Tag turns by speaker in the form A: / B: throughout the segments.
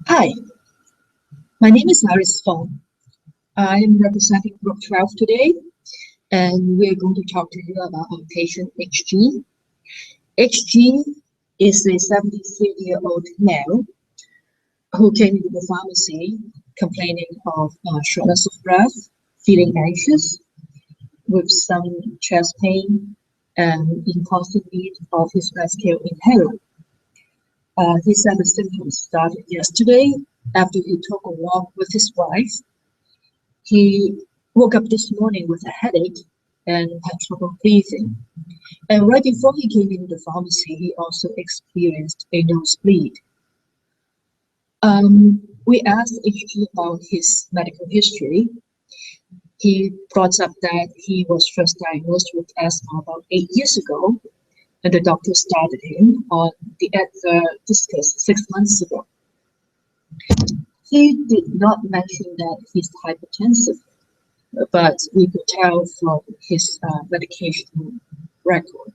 A: Hi, my name is Iris Fong. I am representing Group 12 today, and we're going to talk to you about our patient HG. HG is a 73-year-old male who came into the pharmacy complaining of shortness of breath, feeling anxious, with some chest pain, and in constant need of his rescue inhaler. He said the symptoms started yesterday after he took a walk with his wife. He woke up this morning with a headache and had trouble breathing. And right before he came into the pharmacy, he also experienced a nosebleed. We asked HG about his medical history. He brought up that he was first diagnosed with asthma about 8 years ago, and the doctor started him on the Advair discus 6 months ago. He did not mention that he's hypertensive, but we could tell from his medication record.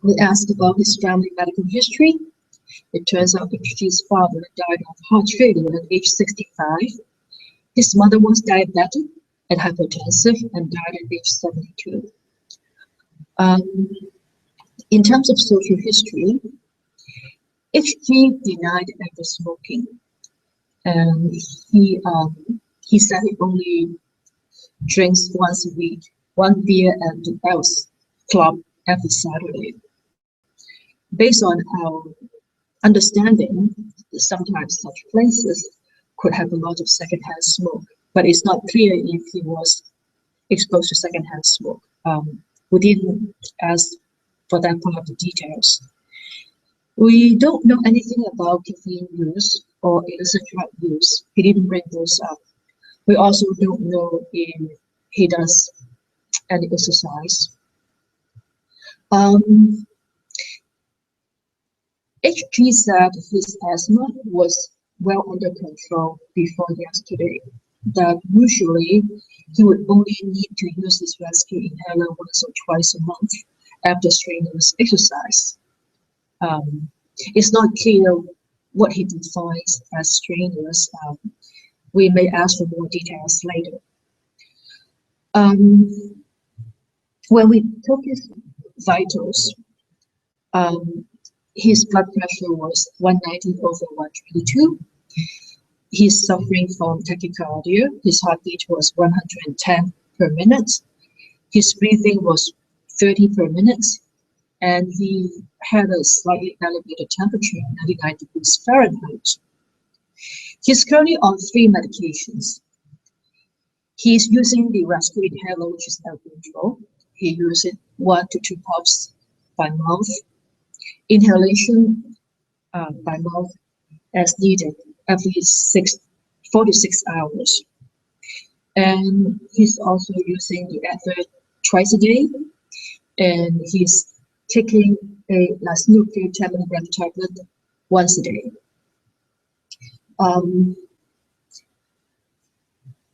A: We asked about his family medical history. It turns out HG's father died of heart failure at age 65. His mother was diabetic and hypertensive and died at age 72. In terms of social history, HG denied ever smoking, and he said he only drinks once a week, one beer at the Elks Club every Saturday. Based on our understanding, sometimes such places could have a lot of secondhand smoke, but it's not clear if he was exposed to secondhand smoke. We didn't ask for that part of the details. We don't know anything about caffeine use or illicit drug use. He didn't bring those up. We also don't know if he does any exercise. HG said his asthma was well under control before yesterday, that usually he would only need to use his rescue inhaler once or twice a month after strenuous exercise. It's not clear what he defines as strenuous. We may ask for more details later. When we took his vitals, his blood pressure was 190 over 122. He's suffering from tachycardia. His heartbeat was 110 per minute. His breathing was 30 per minute. And he had a slightly elevated temperature, 99 degrees Fahrenheit. He's currently on 3 medications. He's using the rescue inhaler, which is albuterol. He uses 1 to 2 puffs by mouth. Inhalation by mouth as needed every 4 to 6 hours. And he's also using the Advair twice a day, and he's taking a lasnoprazole 10 milligram tablet once a day.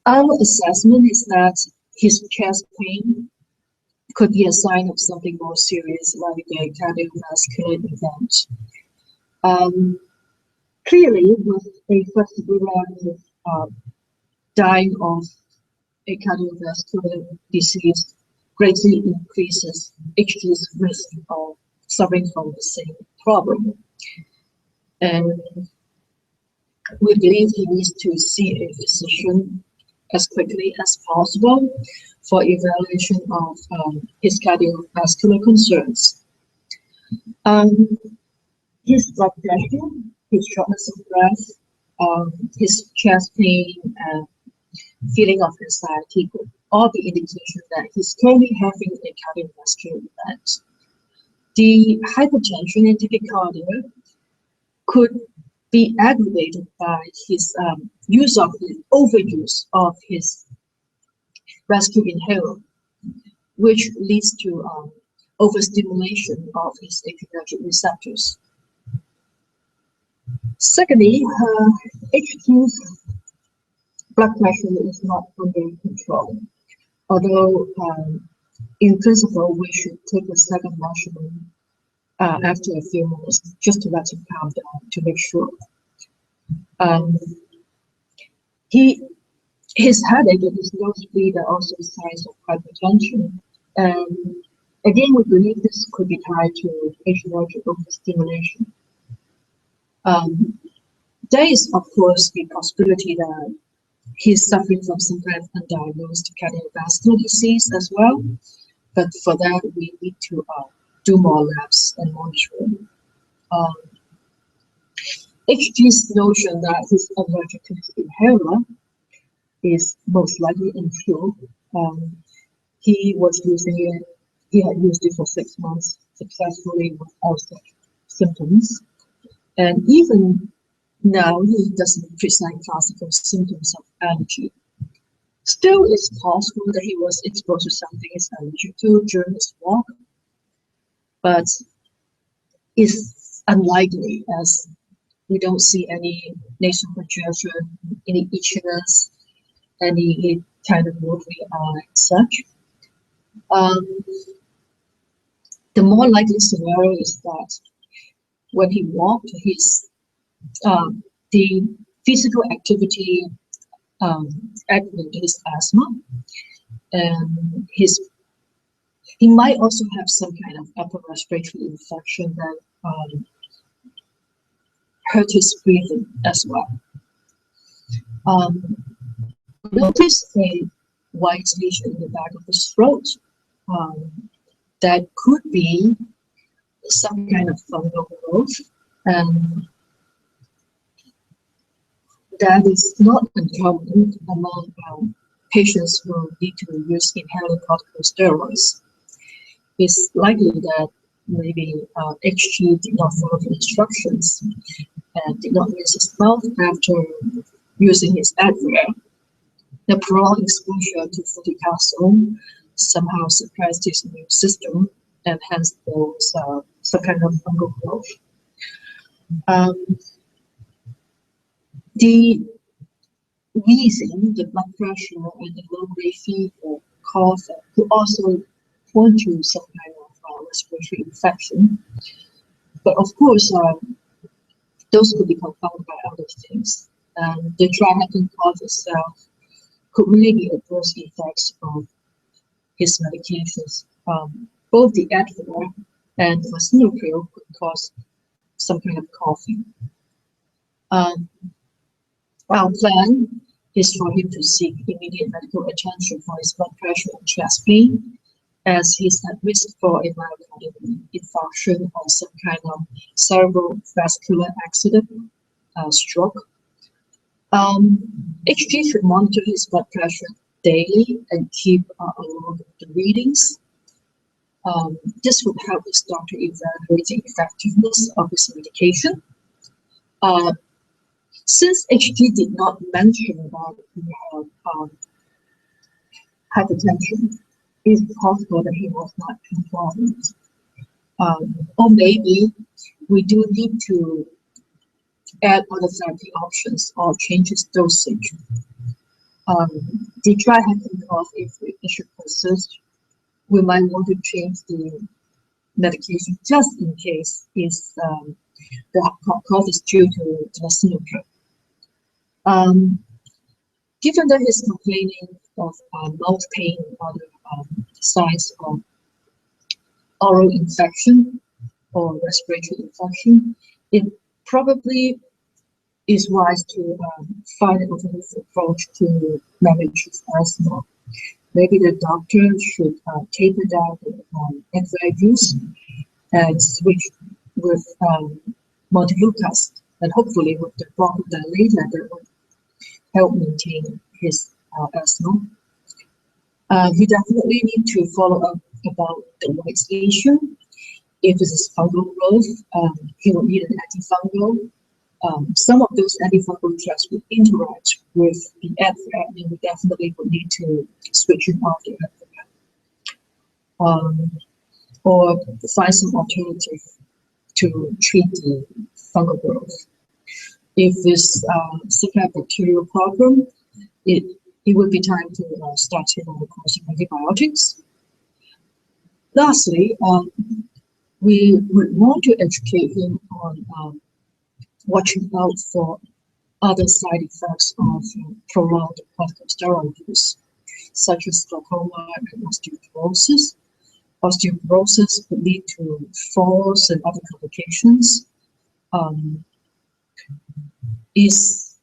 A: Our assessment is that his chest pain could be a sign of something more serious, like a cardiovascular event. Clearly, with a first relative dying of a cardiovascular disease, greatly increases HG's risk of suffering from the same problem. And we believe he needs to see a physician as quickly as possible for evaluation of his cardiovascular concerns. His blood pressure, his shortness of breath, his chest pain, and feeling of anxiety could all be indication that he's currently having a cardiovascular event. The hypertension and tachycardia could be aggravated by his overuse of his rescue inhaler, which leads to overstimulation of his adrenergic receptors. Secondly, HG's blood pressure is not under control. Although in principle we should take a second measurement after a few minutes, just to let him calm down to make sure. Um, his headache and his nosebleed are also signs of hypertension. And again, we believe this could be tied to atrial overstimulation. There is, of course, the possibility that he's suffering from some kind of undiagnosed cardiovascular disease as well. But for that, we need to do more labs and monitoring. HG's notion that he's allergic to his inhaler is most likely untrue. He was using it, he had used it for 6 months successfully without such symptoms. And even now, he doesn't present classical symptoms of allergy. Still, it's possible that he was exposed to something he's allergic to during his walk, but it's unlikely as we don't see any nasal congestion, any itchiness, any kind of watery eye and such. The more likely scenario is that when he walked, the physical activity aggravated his asthma, and he might also have some kind of upper respiratory infection that hurt his breathing as well. Notice a white lesion in the back of his throat. That could be some kind of fungal growth, and that is not uncommon among patients who need to use inhaled corticosteroids. It's likely that maybe HG did not follow the instructions and did not rinse his mouth after using his Advil. The prolonged exposure to fluticasone somehow suppressed his immune system, and hence there was some kind of fungal growth. The wheezing, the blood pressure, and the low-grade fever, cough could also point to some kind of respiratory infection. But of course, those could be confounded by other things. The dry hacking cough itself could really be adverse effects of his medications. Both the Advil and the Vasinipril could cause some kind of coughing. Our plan is for him to seek immediate medical attention for his blood pressure and chest pain, as he's at risk for a myocardial infarction or some kind of cerebrovascular accident, stroke. HG should monitor his blood pressure daily and keep along the readings. This would help his doctor evaluate the effectiveness of his medication. Since HG did not mention that he had hypertension, it's possible that he was not controlled. Or maybe we do need to add other therapy options or change his dosage. The dry hacking cough, if it should persist, we might want to change the medication just in case the cough is due to Vasinipril. Given that he's complaining of mouth pain and other signs of oral infection or respiratory infection, it probably is wise to find an alternative approach to manage his asthma. Maybe the doctor should taper down the NSAID use and switch with montelukast, and hopefully with the bronchodilator that would help maintain his asthma. We definitely need to follow up about the white lesion. If this is fungal growth, he will need an antifungal. Some of those antifungal drugs will interact with the Advil, and we definitely would need to switch him off the Advil. Or find some alternative to treat the fungal growth. If this some kind of bacterial problem, it would be time to start him on the course of antibiotics. Lastly, We would want to educate him on watching out for other side effects of prolonged corticosteroid use, such as glaucoma and osteoporosis. Osteoporosis could lead to falls and other complications. Is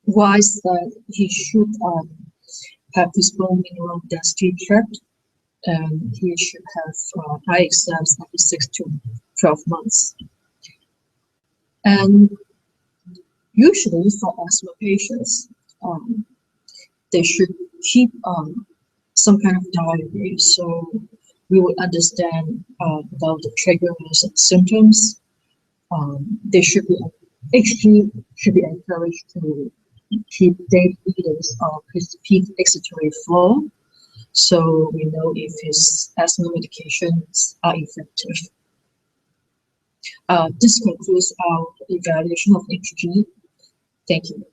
A: wise that he should have his bone mineral density checked, and he should have eye exams every 6 to 12 months. And usually for asthma patients, they should keep some kind of diary, so we would understand about the triggers and symptoms. They should be encouraged to keep daily readings of his peak expiratory flow, so we know if his asthma medications are effective. This concludes our evaluation of HG. Thank you.